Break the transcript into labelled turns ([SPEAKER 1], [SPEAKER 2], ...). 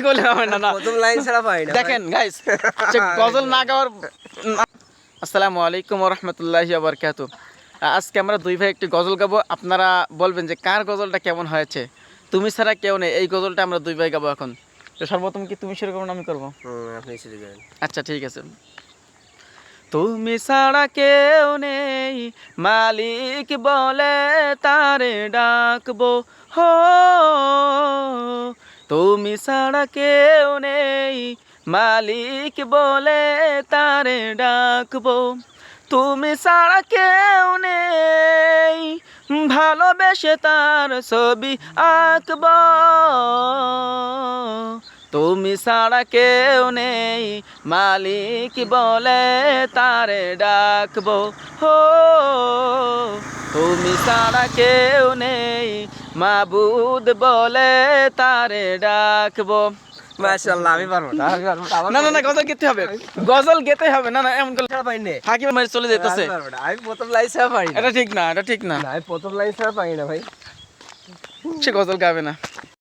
[SPEAKER 1] করলে হবে না, না
[SPEAKER 2] প্রথম লাইন ছাড়া পাই না
[SPEAKER 1] দেখেন গাইস, গজল না গাওয়ার। আসসালামু আলাইকুম ওয়া রাহমাতুল্লাহি ওয়া বারাকাতুহু। আজকে আমরা দুই ভাই একটি গজল গাবো। আপনারা বলবেন যে কার গজলটা কেমন হয়েছে। তুমি ছাড়া কেউ নেই, এই গজলটা আমরা দুই ভাই গাবো এখন। তো সর্বপ্রথম কি তুমি শুরু করো না আমি করবো?
[SPEAKER 2] আপনি শুরু করেন।
[SPEAKER 1] আচ্ছা ঠিক আছে। তুমি ছাড়া কেউ নেই, মালিক বলে তারে ডাকবো, হো তুমি ছাড়া কেউ নেই, মালিক বলে তারে ডাকবো। তুমি ছাড়া কেউ নেই, ভালোবেসে তার ছবি আঁকবো। তুমি ছাড়া কেউ নেই, মালিক বলে তারে ডাকবো, হো তুমি ছাড়া কেউ নেই, মাবুদ বলে তারে ডাকবো।
[SPEAKER 2] মাশাআল্লাহ, আমি পারবো না, আমি পারবো না।
[SPEAKER 1] না না না, গজল গেতে হবে, গজল গেতে হবে। না না, এমন করলে
[SPEAKER 2] ছাড়া পাই না,
[SPEAKER 1] হাকিম মাঝে চলে যেতেছে।
[SPEAKER 2] আমি পারবো না, আমি প্রথম লাইন ছাড়া পাই না।
[SPEAKER 1] এটা ঠিক না, এটা ঠিক না।
[SPEAKER 2] না, আমি প্রথম লাইন ছাড়া পাই না ভাই।
[SPEAKER 1] সে গজল গাবে না।